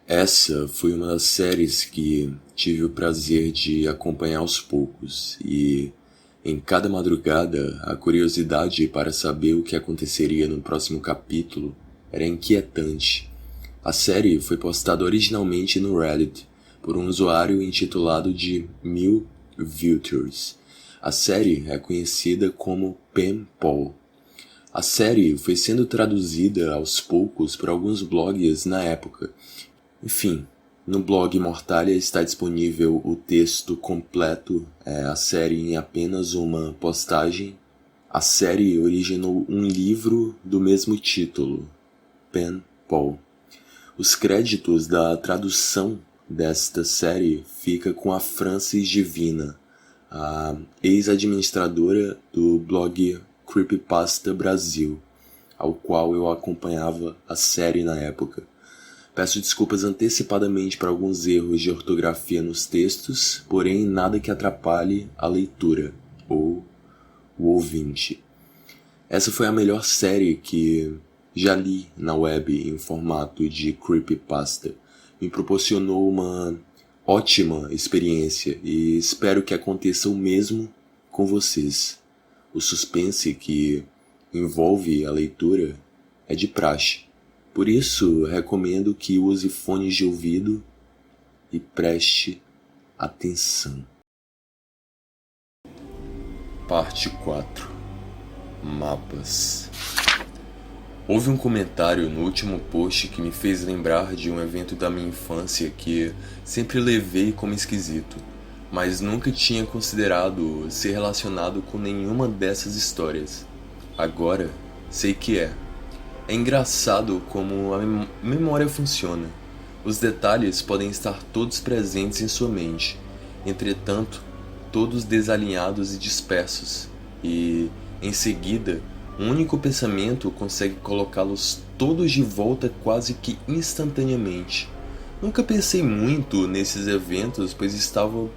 Essa foi uma das séries que tive o prazer de acompanhar aos poucos, e em cada madrugada a curiosidade para saber o que aconteceria no próximo capítulo era inquietante. A série foi postada originalmente no Reddit por um usuário intitulado de Mil Vultures. A série é conhecida como Pen Pal. A série foi sendo traduzida aos poucos por alguns blogs na época. Enfim, no blog Mortalha está disponível o texto completo, a série em apenas uma postagem. A série originou um livro do mesmo título, Pen Pal. Os créditos da tradução desta série fica com a Frances Divina, a ex-administradora do blog Creepypasta Brasil, ao qual eu acompanhava a série na época. Peço desculpas antecipadamente para alguns erros de ortografia nos textos, porém nada que atrapalhe a leitura ou o ouvinte. Essa foi a melhor série que já li na web em formato de creepypasta. Me proporcionou uma ótima experiência e espero que aconteça o mesmo com vocês. O suspense que envolve a leitura é de praxe. Por isso, recomendo que use fones de ouvido e preste atenção. Parte 4. Mapas. Houve um comentário no último post que me fez lembrar de um evento da minha infância que sempre levei como esquisito, mas nunca tinha considerado ser relacionado com nenhuma dessas histórias. Agora, sei que é. É engraçado como a memória funciona. Os detalhes podem estar todos presentes em sua mente, entretanto, todos desalinhados e dispersos, e, em seguida, um único pensamento consegue colocá-los todos de volta quase que instantaneamente. Nunca pensei muito nesses eventos, pois estava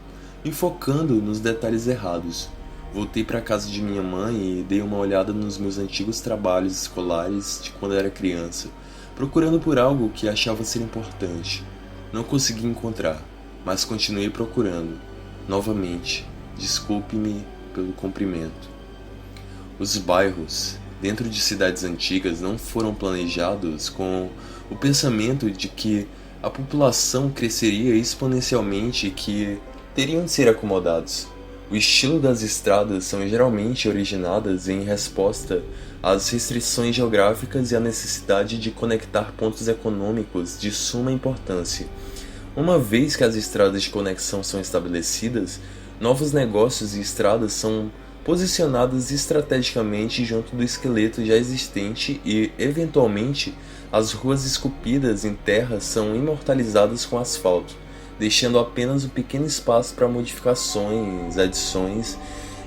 me focando nos detalhes errados. Voltei para a casa de minha mãe e dei uma olhada nos meus antigos trabalhos escolares de quando era criança, procurando por algo que achava ser importante. Não consegui encontrar, mas continuei procurando. Novamente, desculpe-me pelo comprimento. Os bairros dentro de cidades antigas não foram planejados com o pensamento de que a população cresceria exponencialmente e que teriam de ser acomodados. O estilo das estradas são geralmente originadas em resposta às restrições geográficas e à necessidade de conectar pontos econômicos de suma importância. Uma vez que as estradas de conexão são estabelecidas, novos negócios e estradas são posicionadas estrategicamente junto do esqueleto já existente e, eventualmente, as ruas esculpidas em terra são imortalizadas com asfalto, deixando apenas um pequeno espaço para modificações, adições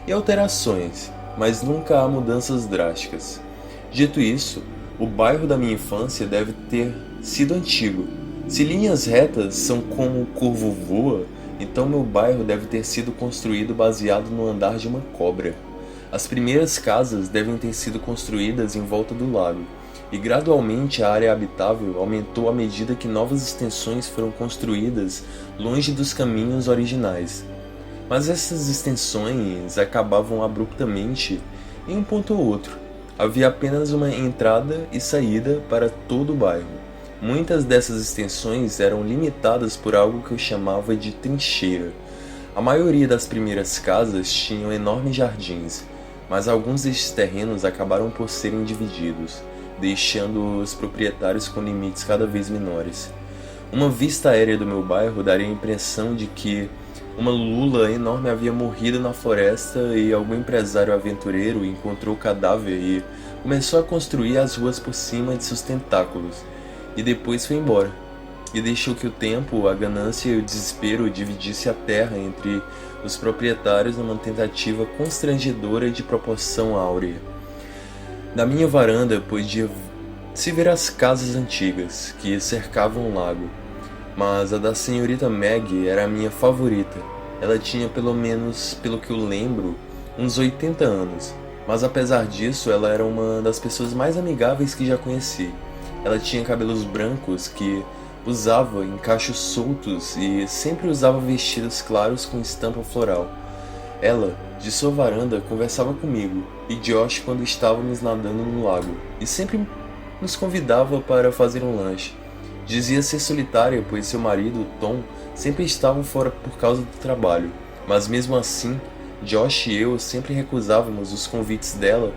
e alterações, mas nunca há mudanças drásticas. Dito isso, o bairro da minha infância deve ter sido antigo. Se linhas retas são como o corvo voa, então meu bairro deve ter sido construído baseado no andar de uma cobra. As primeiras casas devem ter sido construídas em volta do lago, e gradualmente a área habitável aumentou à medida que novas extensões foram construídas longe dos caminhos originais. Mas essas extensões acabavam abruptamente em um ponto ou outro. Havia apenas uma entrada e saída para todo o bairro. Muitas dessas extensões eram limitadas por algo que eu chamava de trincheira. A maioria das primeiras casas tinham enormes jardins, mas alguns destes terrenos acabaram por serem divididos, deixando os proprietários com limites cada vez menores. Uma vista aérea do meu bairro daria a impressão de que uma lula enorme havia morrido na floresta e algum empresário aventureiro encontrou o cadáver e começou a construir as ruas por cima de seus tentáculos, e depois foi embora, e deixou que o tempo, a ganância e o desespero dividisse a terra entre os proprietários numa tentativa constrangedora de proporção áurea. Da minha varanda podia se ver as casas antigas que cercavam o lago, mas a da senhorita Meg era a minha favorita. Ela tinha, pelo menos pelo que eu lembro, uns 80 anos, mas apesar disso ela era uma das pessoas mais amigáveis que já conheci. Ela tinha cabelos brancos que usava em cachos soltos e sempre usava vestidos claros com estampa floral. Ela, de sua varanda, conversava comigo e Josh quando estávamos nadando no lago e sempre nos convidava para fazer um lanche. Dizia ser solitária, pois seu marido, Tom, sempre estava fora por causa do trabalho, mas mesmo assim, Josh e eu sempre recusávamos os convites dela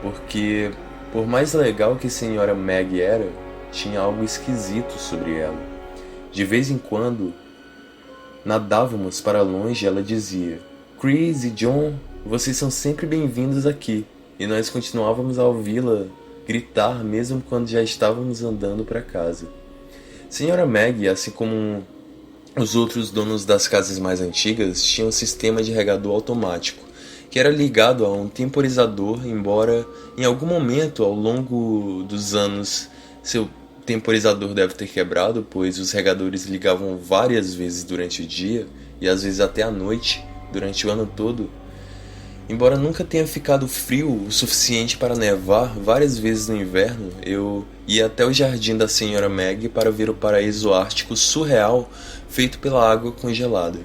porque, por mais legal que a senhora Meg era, tinha algo esquisito sobre ela. De vez em quando, nadávamos para longe e ela dizia: Chris e John, vocês são sempre bem-vindos aqui. E nós continuávamos a ouvi-la gritar mesmo quando já estávamos andando para casa. Senhora Meg, assim como os outros donos das casas mais antigas, tinha um sistema de regador automático, que era ligado a um temporizador, embora em algum momento ao longo dos anos seu temporizador deve ter quebrado, pois os regadores ligavam várias vezes durante o dia e às vezes até à noite, durante o ano todo. Embora nunca tenha ficado frio o suficiente para nevar várias vezes no inverno, eu ia até o jardim da senhora Meg para ver o paraíso ártico surreal feito pela água congelada.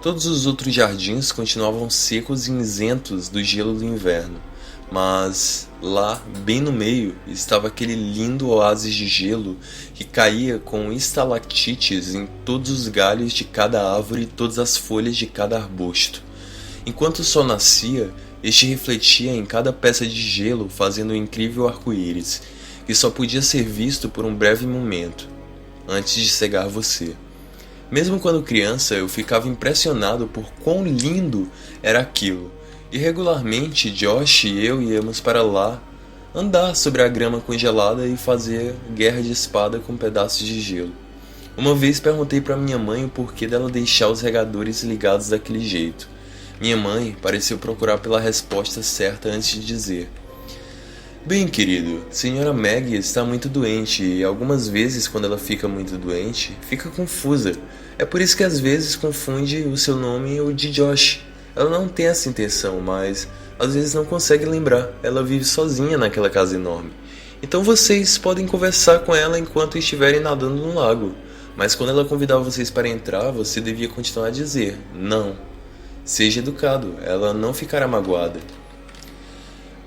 Todos os outros jardins continuavam secos e isentos do gelo do inverno, mas lá, bem no meio, estava aquele lindo oásis de gelo que caía com estalactites em todos os galhos de cada árvore e todas as folhas de cada arbusto. Enquanto o sol nascia, este refletia em cada peça de gelo, fazendo um incrível arco-íris, que só podia ser visto por um breve momento, antes de cegar você. Mesmo quando criança, eu ficava impressionado por quão lindo era aquilo, e regularmente Josh e eu íamos para lá andar sobre a grama congelada e fazer guerra de espada com pedaços de gelo. Uma vez perguntei para minha mãe o porquê dela deixar os regadores ligados daquele jeito. Minha mãe pareceu procurar pela resposta certa antes de dizer: Bem, querido, senhora Meg está muito doente e algumas vezes quando ela fica muito doente, fica confusa. É por isso que às vezes confunde o seu nome e o de Josh. Ela não tem essa intenção, mas às vezes não consegue lembrar. Ela vive sozinha naquela casa enorme. Então vocês podem conversar com ela enquanto estiverem nadando no lago. Mas quando ela convidar vocês para entrar, você devia continuar a dizer: não. Seja educado, ela não ficará magoada.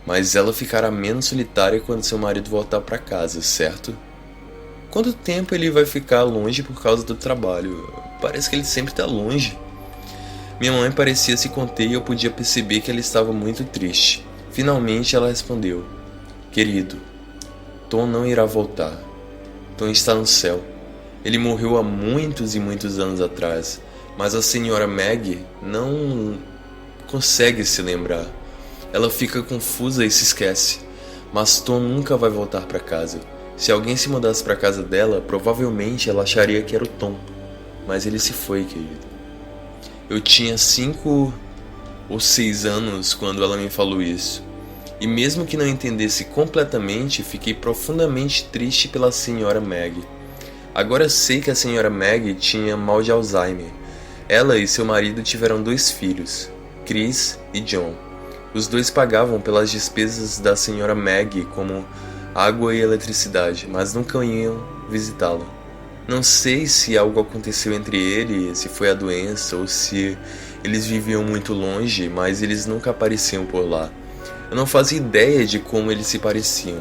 Mas ela ficará menos solitária quando seu marido voltar para casa, certo? Quanto tempo ele vai ficar longe por causa do trabalho? Parece que ele sempre está longe. Minha mãe parecia se conter e eu podia perceber que ela estava muito triste. Finalmente ela respondeu: Querido, Tom não irá voltar. Tom está no céu. Ele morreu há muitos e muitos anos atrás, mas a senhora Meg não consegue se lembrar. Ela fica confusa e se esquece. Mas Tom nunca vai voltar para casa. Se alguém se mudasse para casa dela, provavelmente ela acharia que era o Tom. Mas ele se foi, querido. Eu tinha 5 ou 6 anos quando ela me falou isso. E mesmo que não entendesse completamente, fiquei profundamente triste pela senhora Meg. Agora sei que a senhora Meg tinha mal de Alzheimer. Ela e seu marido tiveram 2 filhos, Chris e John. Os 2 pagavam pelas despesas da senhora Meg, como água e eletricidade, mas nunca iam visitá-la. Não sei se algo aconteceu entre eles, se foi a doença ou se eles viviam muito longe, mas eles nunca apareciam por lá. Eu não fazia ideia de como eles se pareciam,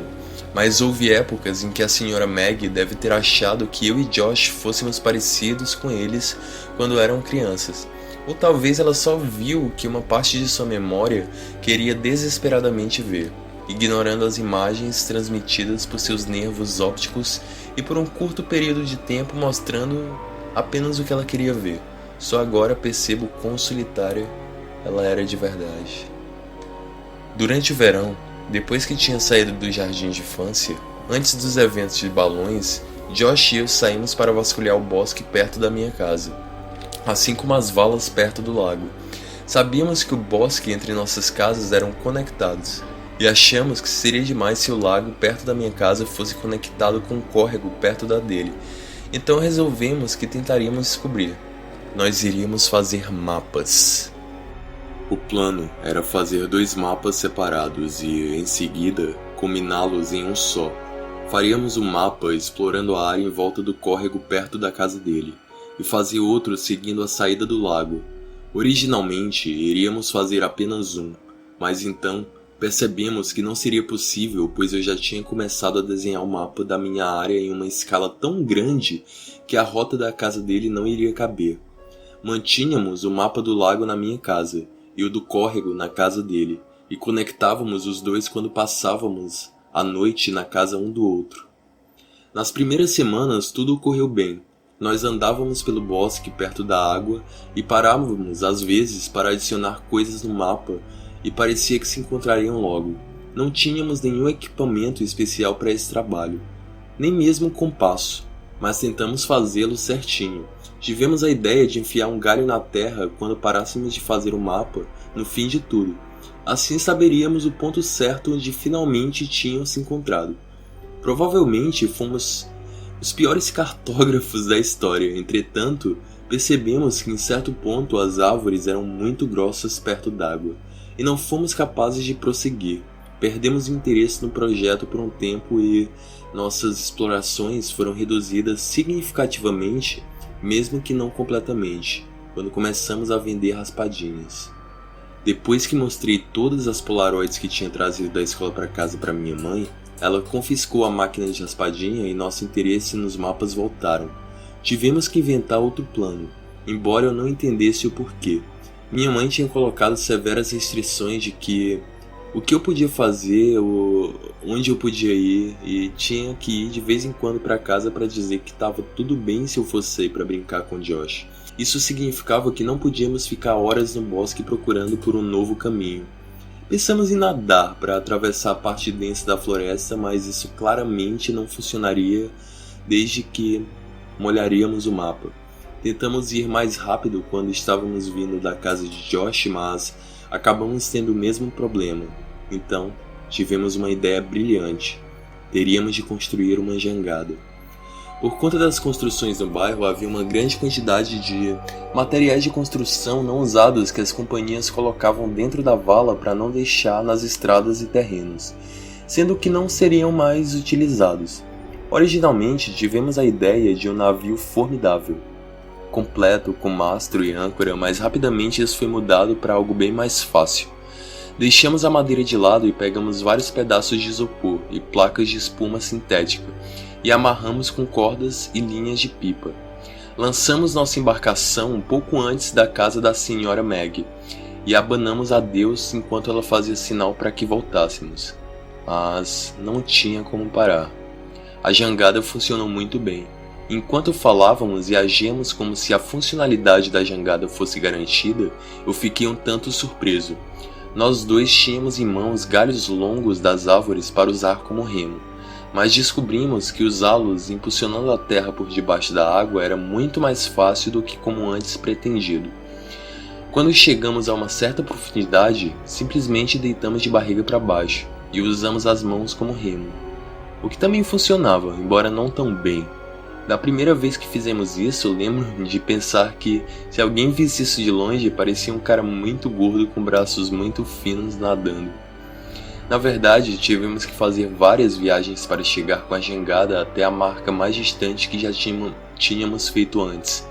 mas houve épocas em que a senhora Meg deve ter achado que eu e Josh fôssemos parecidos com eles quando eram crianças. Ou talvez ela só viu que uma parte de sua memória queria desesperadamente ver, ignorando as imagens transmitidas por seus nervos ópticos e por um curto período de tempo mostrando apenas o que ela queria ver. Só agora percebo quão solitária ela era de verdade. Durante o verão, depois que tinha saído do jardim de infância, antes dos eventos de balões, Josh e eu saímos para vasculhar o bosque perto da minha casa, assim como as valas perto do lago. Sabíamos que o bosque entre nossas casas eram conectados, e achamos que seria demais se o lago perto da minha casa fosse conectado com um córrego perto da dele. Então resolvemos que tentaríamos descobrir. Nós iríamos fazer mapas. O plano era fazer 2 mapas separados e, em seguida, combiná-los em um só, Faríamos um mapa explorando a área em volta do córrego perto da casa dele, e fazia outro seguindo a saída do lago. Originalmente, iríamos fazer apenas um, mas então percebemos que não seria possível, pois eu já tinha começado a desenhar o mapa da minha área em uma escala tão grande que a rota da casa dele não iria caber. Mantínhamos o mapa do lago na minha casa e o do córrego na casa dele, e conectávamos os dois quando passávamos a noite na casa um do outro. Nas primeiras semanas tudo ocorreu bem. Nós andávamos pelo bosque perto da água e parávamos às vezes para adicionar coisas no mapa e parecia que se encontrariam logo. Não tínhamos nenhum equipamento especial para esse trabalho, nem mesmo compasso, mas tentamos fazê-lo certinho. Tivemos a ideia de enfiar um galho na terra quando parássemos de fazer o mapa no fim de tudo. Assim saberíamos o ponto certo onde finalmente tinham se encontrado. Provavelmente fomos os piores cartógrafos da história, entretanto, percebemos que em certo ponto as árvores eram muito grossas perto d'água, e não fomos capazes de prosseguir. Perdemos o interesse no projeto por um tempo e nossas explorações foram reduzidas significativamente, mesmo que não completamente, quando começamos a vender raspadinhas. Depois que mostrei todas as polaroids que tinha trazido da escola para casa para minha mãe, ela confiscou a máquina de raspadinha e nosso interesse nos mapas voltaram. Tivemos que inventar outro plano, embora eu não entendesse o porquê. Minha mãe tinha colocado severas restrições de o que eu podia fazer, onde eu podia ir, e tinha que ir de vez em quando para casa para dizer que estava tudo bem se eu fosse sair para brincar com Josh. Isso significava que não podíamos ficar horas no bosque procurando por um novo caminho. Pensamos em nadar para atravessar a parte densa da floresta, mas isso claramente não funcionaria desde que molharíamos o mapa. Tentamos ir mais rápido quando estávamos vindo da casa de Josh, mas acabamos tendo o mesmo problema. Então, tivemos uma ideia brilhante. Teríamos de construir uma jangada. Por conta das construções no bairro, havia uma grande quantidade de materiais de construção não usados que as companhias colocavam dentro da vala para não deixar nas estradas e terrenos, sendo que não seriam mais utilizados. Originalmente, tivemos a ideia de um navio formidável, completo com mastro e âncora, mas rapidamente isso foi mudado para algo bem mais fácil. Deixamos a madeira de lado e pegamos vários pedaços de isopor e placas de espuma sintética e amarramos com cordas e linhas de pipa. Lançamos nossa embarcação um pouco antes da casa da senhora Meg e abanamos a Deus enquanto ela fazia sinal para que voltássemos. Mas não tinha como parar. A jangada funcionou muito bem. Enquanto falávamos e agíamos como se a funcionalidade da jangada fosse garantida, eu fiquei um tanto surpreso. Nós dois tínhamos em mãos galhos longos das árvores para usar como remo, mas descobrimos que usá-los impulsionando a terra por debaixo da água era muito mais fácil do que como antes pretendido. Quando chegamos a uma certa profundidade, simplesmente deitamos de barriga para baixo e usamos as mãos como remo, o que também funcionava, embora não tão bem. Da primeira vez que fizemos isso, eu lembro de pensar que, se alguém visse isso de longe, parecia um cara muito gordo com braços muito finos nadando. Na verdade, tivemos que fazer várias viagens para chegar com a jangada até a marca mais distante que já tínhamos feito antes.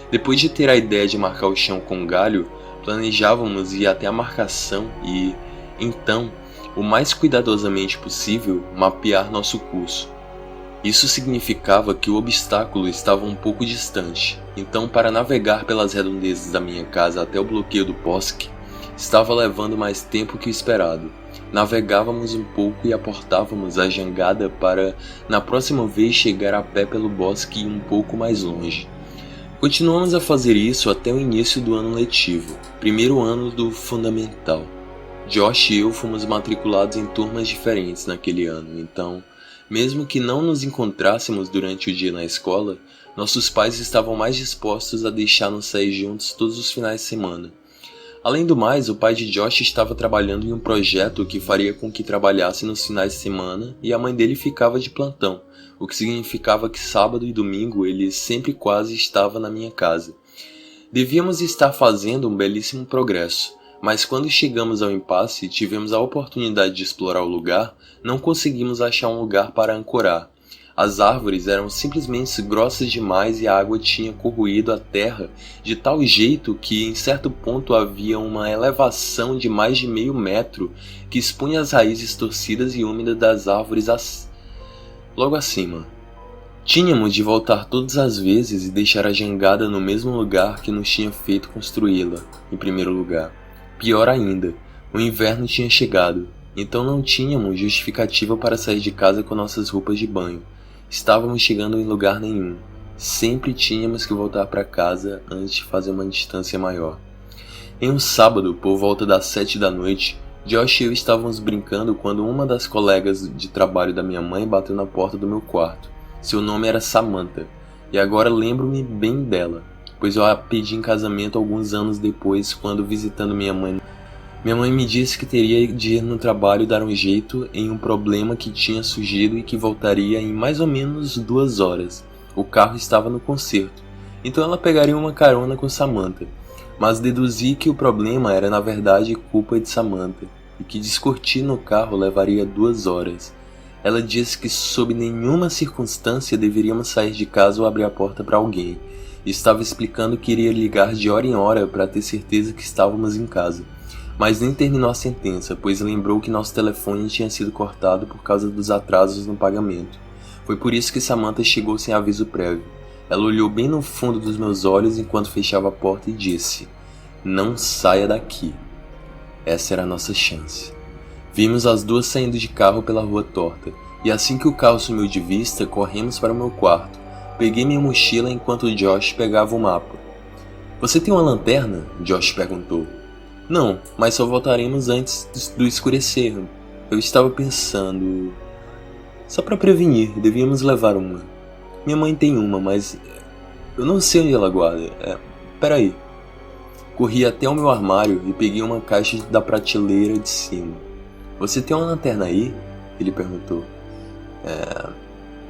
Depois de ter a ideia de marcar o chão com um galho, planejávamos ir até a marcação e, então, o mais cuidadosamente possível, mapear nosso curso. Isso significava que o obstáculo estava um pouco distante, então para navegar pelas redondezas da minha casa até o bloqueio do bosque, estava levando mais tempo que o esperado. Navegávamos um pouco e aportávamos a jangada para, na próxima vez, chegar a pé pelo bosque um pouco mais longe. Continuamos a fazer isso até o início do ano letivo, primeiro ano do fundamental. Josh e eu fomos matriculados em turmas diferentes naquele ano, então, mesmo que não nos encontrássemos durante o dia na escola, nossos pais estavam mais dispostos a deixar-nos sair juntos todos os finais de semana. Além do mais, o pai de Josh estava trabalhando em um projeto que faria com que trabalhasse nos finais de semana e a mãe dele ficava de plantão, o que significava que sábado e domingo ele sempre quase estava na minha casa. Devíamos estar fazendo um belíssimo progresso, Mas quando chegamos ao impasse e tivemos a oportunidade de explorar o lugar, não conseguimos achar um lugar para ancorar. As árvores eram simplesmente grossas demais e a água tinha corroído a terra de tal jeito que em certo ponto havia uma elevação de mais de meio metro que expunha as raízes torcidas e úmidas das árvores logo acima. Tínhamos de voltar todas as vezes e deixar a jangada no mesmo lugar que nos tinha feito construí-la, em primeiro lugar. Pior ainda, o inverno tinha chegado, então não tínhamos justificativa para sair de casa com nossas roupas de banho. Estávamos chegando em lugar nenhum. Sempre tínhamos que voltar para casa antes de fazer uma distância maior. Em um sábado, por volta das 7 da noite, Josh e eu estávamos brincando quando uma das colegas de trabalho da minha mãe bateu na porta do meu quarto. Seu nome era Samantha, e agora lembro-me bem dela, pois eu a pedi em casamento alguns anos depois, quando visitando minha mãe. Minha mãe me disse que teria de ir no trabalho dar um jeito em um problema que tinha surgido e que voltaria em mais ou menos 2 horas. O carro estava no conserto, então ela pegaria uma carona com Samantha, mas deduzi que o problema era na verdade culpa de Samantha, e que descortir no carro levaria 2 horas. Ela disse que sob nenhuma circunstância deveríamos sair de casa ou abrir a porta para alguém, e estava explicando que iria ligar de hora em hora para ter certeza que estávamos em casa. Mas nem terminou a sentença, pois lembrou que nosso telefone tinha sido cortado por causa dos atrasos no pagamento. Foi por isso que Samantha chegou sem aviso prévio. Ela olhou bem no fundo dos meus olhos enquanto fechava a porta e disse: "Não saia daqui." Essa era a nossa chance. Vimos as duas saindo de carro pela rua torta, e assim que o carro sumiu de vista, corremos para o meu quarto. Peguei minha mochila enquanto Josh pegava o mapa. "Você tem uma lanterna?" Josh perguntou. "Não, mas só voltaremos antes do escurecer." Eu estava pensando... Só para prevenir, devíamos levar uma. Minha mãe tem uma, mas... eu não sei onde ela guarda. Peraí. Corri até o meu armário e peguei uma caixa da prateleira de cima. "Você tem uma lanterna aí?" Ele perguntou.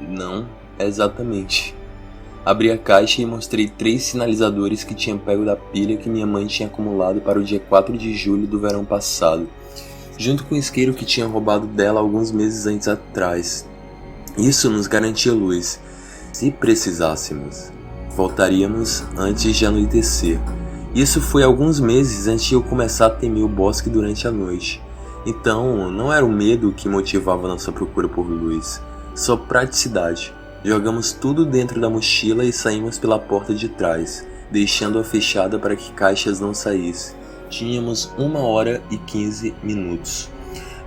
Não, exatamente." Abri a caixa e mostrei 3 sinalizadores que tinha pego da pilha que minha mãe tinha acumulado para o dia 4 de julho do verão passado, junto com o isqueiro que tinha roubado dela alguns meses antes atrás. Isso nos garantia luz. Se precisássemos, voltaríamos antes de anoitecer. Isso foi alguns meses antes de eu começar a temer o bosque durante a noite. Então, não era o medo que motivava nossa procura por luz, só praticidade. Jogamos tudo dentro da mochila e saímos pela porta de trás, deixando-a fechada para que caixas não saíssem. Tínhamos 1 hora e 15 minutos.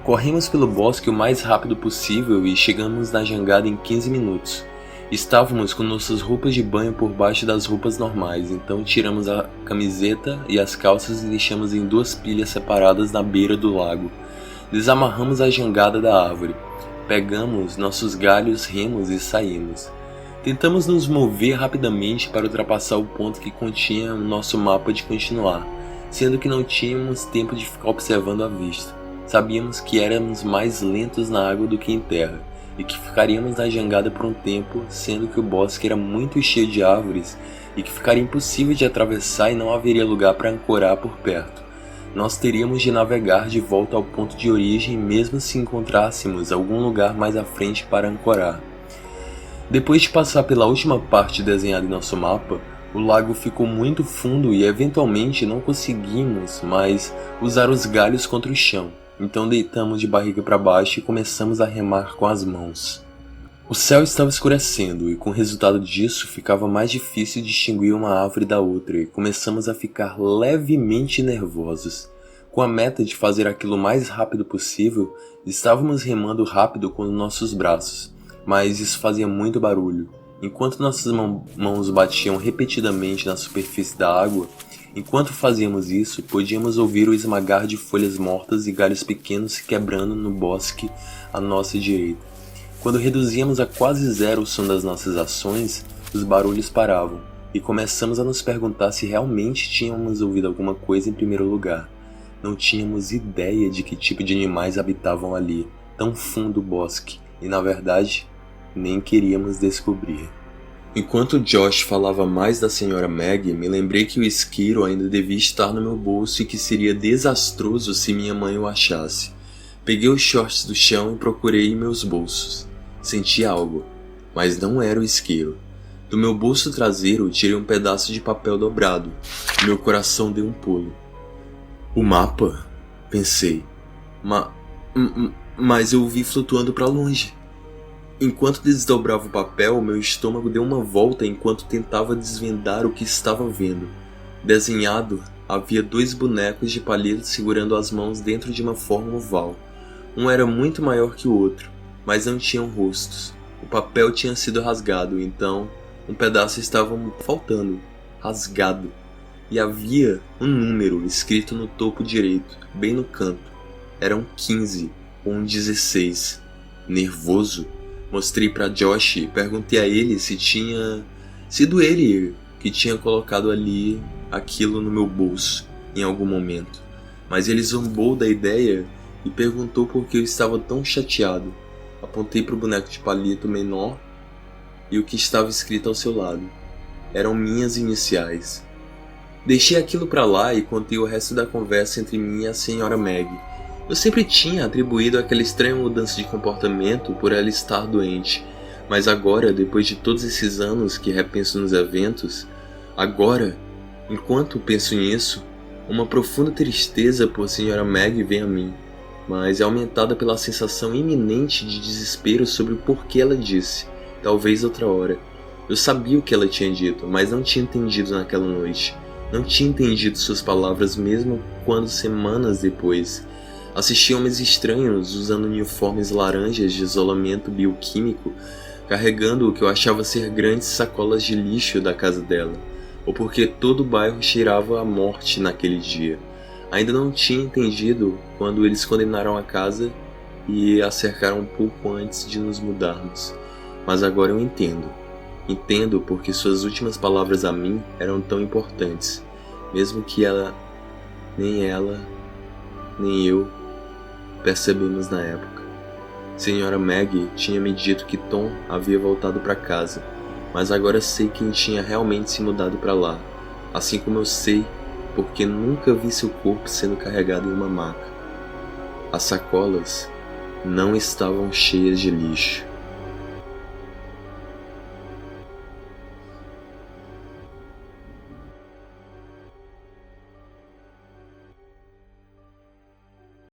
Corremos pelo bosque o mais rápido possível e chegamos na jangada em 15 minutos. Estávamos com nossas roupas de banho por baixo das roupas normais, então tiramos a camiseta e as calças e deixamos em 2 pilhas separadas na beira do lago. Desamarramos a jangada da árvore. Pegamos nossos galhos, remos e saímos. Tentamos nos mover rapidamente para ultrapassar o ponto que continha o nosso mapa de continuar, sendo que não tínhamos tempo de ficar observando a vista. Sabíamos que éramos mais lentos na água do que em terra, e que ficaríamos na jangada por um tempo, sendo que o bosque era muito cheio de árvores e que ficaria impossível de atravessar e não haveria lugar para ancorar por perto. Nós teríamos de navegar de volta ao ponto de origem mesmo se encontrássemos algum lugar mais à frente para ancorar. Depois de passar pela última parte desenhada em nosso mapa, o lago ficou muito fundo e eventualmente não conseguimos mais usar os galhos contra o chão. Então deitamos de barriga para baixo e começamos a remar com as mãos. O céu estava escurecendo e com o resultado disso ficava mais difícil distinguir uma árvore da outra e começamos a ficar levemente nervosos. Com a meta de fazer aquilo o mais rápido possível, estávamos remando rápido com nossos braços, mas isso fazia muito barulho. Enquanto nossas mãos batiam repetidamente na superfície da água, enquanto fazíamos isso, podíamos ouvir o esmagar de folhas mortas e galhos pequenos se quebrando no bosque à nossa direita. Quando reduzíamos a quase zero o som das nossas ações, os barulhos paravam, e começamos a nos perguntar se realmente tínhamos ouvido alguma coisa em primeiro lugar. Não tínhamos ideia de que tipo de animais habitavam ali, tão fundo o bosque, e na verdade, nem queríamos descobrir. Enquanto Josh falava mais da Sra. Meg, me lembrei que o isqueiro ainda devia estar no meu bolso e que seria desastroso se minha mãe o achasse. Peguei os shorts do chão e procurei em meus bolsos. Senti algo, mas não era o isqueiro. Do meu bolso traseiro tirei um pedaço de papel dobrado. Meu coração deu um pulo. O mapa? Pensei. Mas eu o vi flutuando para longe. Enquanto desdobrava o papel, meu estômago deu uma volta enquanto tentava desvendar o que estava vendo. Desenhado, havia 2 bonecos de palito segurando as mãos dentro de uma forma oval. Um era muito maior que o outro, mas não tinham rostos. O papel tinha sido rasgado, então um pedaço estava faltando, rasgado. E havia um número escrito no topo direito, bem no canto. Eram 15 ou um 16. Nervoso, mostrei para Josh e perguntei a ele se tinha sido ele que tinha colocado ali aquilo no meu bolso em algum momento. Mas ele zombou da ideia e perguntou por que eu estava tão chateado. Apontei para o boneco de palito menor e o que estava escrito ao seu lado. Eram minhas iniciais. Deixei aquilo para lá e contei o resto da conversa entre mim e a Sra. Meg. Eu sempre tinha atribuído aquela estranha mudança de comportamento por ela estar doente, mas agora, depois de todos esses anos que repenso nos eventos, agora, enquanto penso nisso, uma profunda tristeza por Sra. Meg vem a mim, mas é aumentada pela sensação iminente de desespero sobre o porquê ela disse, talvez outra hora. Eu sabia o que ela tinha dito, mas não tinha entendido naquela noite. Não tinha entendido suas palavras mesmo quando, semanas depois, assisti homens estranhos usando uniformes laranjas de isolamento bioquímico, carregando o que eu achava ser grandes sacolas de lixo da casa dela, ou porque todo o bairro cheirava a morte naquele dia. Ainda não tinha entendido quando eles condenaram a casa e a cercaram um pouco antes de nos mudarmos. Mas agora eu entendo. Entendo porque suas últimas palavras a mim eram tão importantes, mesmo que nem ela, nem eu percebemos na época. Sra. Meg tinha me dito que Tom havia voltado para casa, mas agora sei quem tinha realmente se mudado para lá, assim como eu sei porque nunca vi seu corpo sendo carregado em uma maca. As sacolas não estavam cheias de lixo.